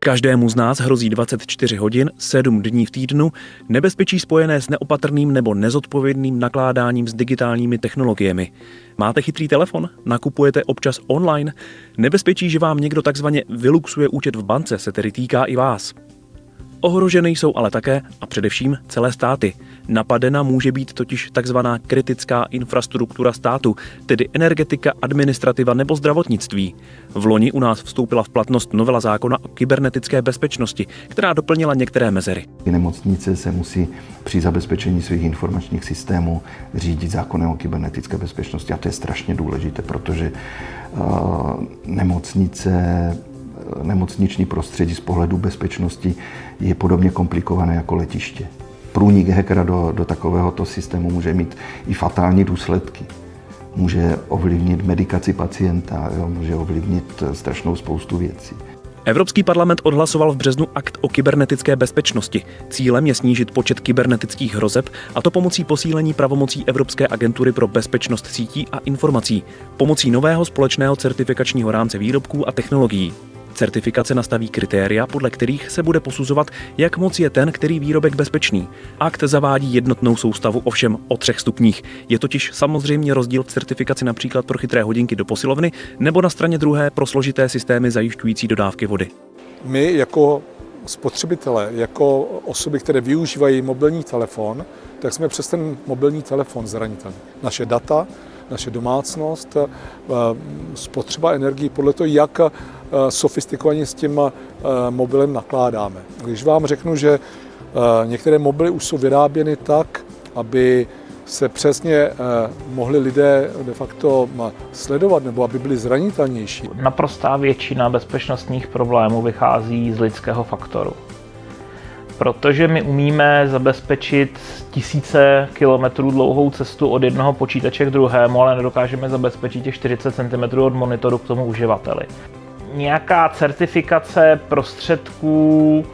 Každému z nás hrozí 24 hodin, 7 dní v týdnu nebezpečí spojené s neopatrným nebo nezodpovědným nakládáním s digitálními technologiemi. Máte chytrý telefon? Nakupujete občas online? Nebezpečí, že vám někdo takzvaně vyluxuje účet v bance, se tedy týká i vás. Ohroženy jsou ale také a především celé státy. Napadena může být totiž takzvaná kritická infrastruktura státu, tedy energetika, administrativa nebo zdravotnictví. Vloni u nás vstoupila v platnost novela zákona o kybernetické bezpečnosti, která doplnila některé mezery. Nemocnice se musí při zabezpečení svých informačních systémů řídit zákonem o kybernetické bezpečnosti a to je strašně důležité, protože nemocniční prostředí z pohledu bezpečnosti je podobně komplikované jako letiště. Průnik hackera do takovéhoto systému může mít i fatální důsledky. Může ovlivnit medikaci pacienta, může ovlivnit strašnou spoustu věcí. Evropský parlament odhlasoval v březnu akt o kybernetické bezpečnosti. Cílem je snížit počet kybernetických hrozeb, a to pomocí posílení pravomocí Evropské agentury pro bezpečnost sítí a informací, pomocí nového společného certifikačního rámce výrobků a technologií. Certifikace nastaví kritéria, podle kterých se bude posuzovat, jak moc je ten, který výrobek bezpečný. Akt zavádí jednotnou soustavu, ovšem o 3 stupních. Je totiž samozřejmě rozdíl v certifikaci například pro chytré hodinky do posilovny nebo na straně druhé pro složité systémy zajišťující dodávky vody. My jako spotřebitelé, jako osoby, které využívají mobilní telefon, tak jsme přes ten mobilní telefon zranitelní. Naše data, naše domácnost, spotřeba energie podle toho, jak sofistikovaně s tím mobilem nakládáme. Když vám řeknu, že některé mobily už jsou vyráběny tak, aby se přesně mohli lidé de facto sledovat nebo aby byli zranitelnější. Naprostá většina bezpečnostních problémů vychází z lidského faktoru. Protože my umíme zabezpečit tisíce kilometrů dlouhou cestu od jednoho počítače k druhému, ale nedokážeme zabezpečit těch 40 cm od monitoru k tomu uživateli. Nějaká certifikace prostředků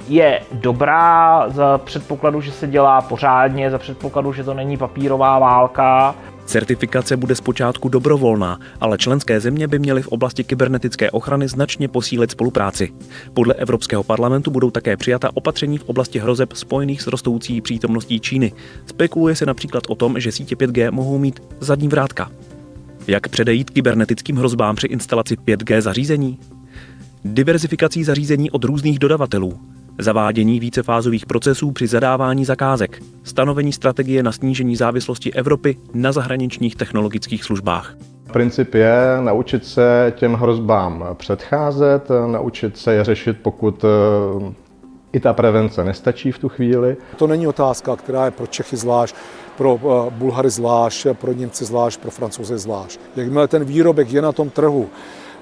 je dobrá za předpokladu, že se dělá pořádně, za předpokladu, že to není papírová válka. Certifikace bude zpočátku dobrovolná, ale členské země by měly v oblasti kybernetické ochrany značně posílit spolupráci. Podle Evropského parlamentu budou také přijata opatření v oblasti hrozeb spojených s rostoucí přítomností Číny. Spekuluje se například o tom, že sítě 5G mohou mít zadní vrátka. Jak předejít kybernetickým hrozbám při instalaci 5G zařízení? Diverzifikací zařízení od různých dodavatelů, zavádění vícefázových procesů při zadávání zakázek, stanovení strategie na snížení závislosti Evropy na zahraničních technologických službách. Princip je naučit se těm hrozbám předcházet, naučit se je řešit, pokud i ta prevence nestačí v tu chvíli. To není otázka, která je pro Čechy zvlášť, pro Bulhary zvlášť, pro Němce zvlášť, pro Francouze zvlášť. Jakmile ten výrobek je na tom trhu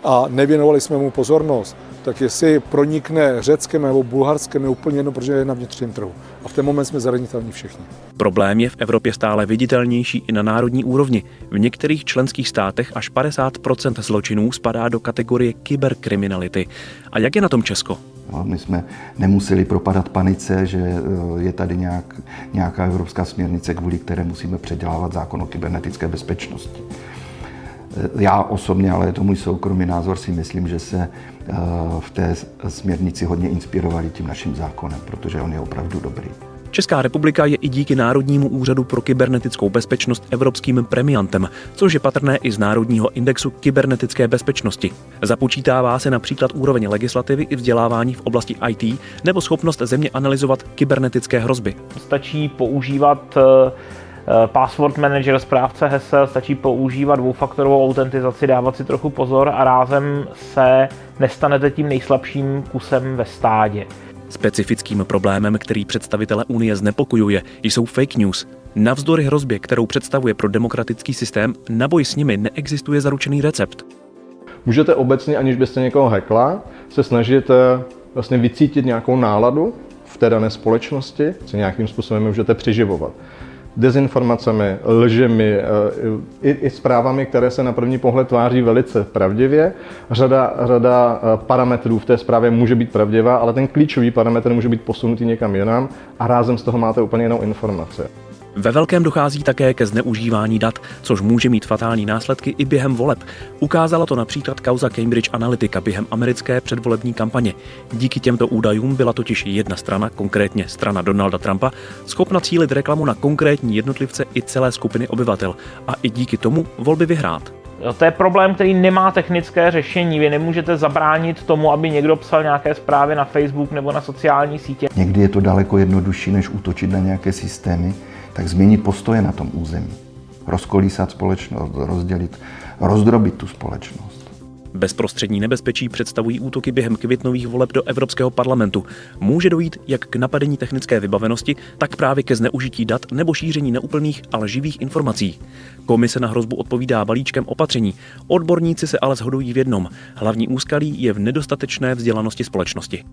a nevěnovali jsme mu pozornost, tak jestli pronikne Řeckem nebo Bulharskem, je úplně jedno, protože je na vnitřním trhu. A v ten moment jsme zranitelní všichni. Problém je v Evropě stále viditelnější i na národní úrovni. V některých členských státech až 50% zločinů spadá do kategorie kyberkriminality. A jak je na tom Česko? My jsme nemuseli propadat panice, že je tady nějaká evropská směrnice, kvůli které musíme předělávat zákon o kybernetické bezpečnosti. Já osobně, ale je to můj soukromý názor, si myslím, že se v té směrnici hodně inspirovali tím naším zákonem, protože on je opravdu dobrý. Česká republika je i díky Národnímu úřadu pro kybernetickou bezpečnost evropským premiantem, což je patrné i z Národního indexu kybernetické bezpečnosti. Započítává se například úroveň legislativy i vzdělávání v oblasti IT nebo schopnost země analyzovat kybernetické hrozby. Stačí používat password manager, správce hesel, stačí používat dvoufaktorovou autentizaci, dávat si trochu pozor a rázem se nestanete tím nejslabším kusem ve stádě. Specifickým problémem, který představitele Unie znepokojuje, jsou fake news. Navzdory hrozbě, kterou představuje pro demokratický systém, na boj s nimi neexistuje zaručený recept. Můžete obecně, aniž byste někoho hackla, se snažit vlastně vycítit nějakou náladu v té dané společnosti, co nějakým způsobem můžete přiživovat. Dezinformacemi, lžemi, i zprávami, které se na první pohled tváří velice pravdivě. Řada parametrů v té zprávě může být pravdivá, ale ten klíčový parametr může být posunutý někam jinam a rázem z toho máte úplně jinou informaci. Ve velkém dochází také ke zneužívání dat, což může mít fatální následky i během voleb. Ukázala to například kauza Cambridge Analytica během americké předvolební kampaně. Díky těmto údajům byla totiž jedna strana, konkrétně strana Donalda Trumpa, schopna cílit reklamu na konkrétní jednotlivce i celé skupiny obyvatel a i díky tomu volby vyhrát. To je problém, který nemá technické řešení. Vy nemůžete zabránit tomu, aby někdo psal nějaké zprávy na Facebook nebo na sociální sítě. Někdy je to daleko jednodušší, než útočit na nějaké systémy, tak změnit postoje na tom území. Rozkolísat společnost, rozdrobit tu společnost. Bezprostřední nebezpečí představují útoky během květnových voleb do Evropského parlamentu. Může dojít jak k napadení technické vybavenosti, tak právě ke zneužití dat nebo šíření neúplných a lživých informací. Komise na hrozbu odpovídá balíčkem opatření. Odborníci se ale shodují v jednom. Hlavní úskalí je v nedostatečné vzdělanosti společnosti.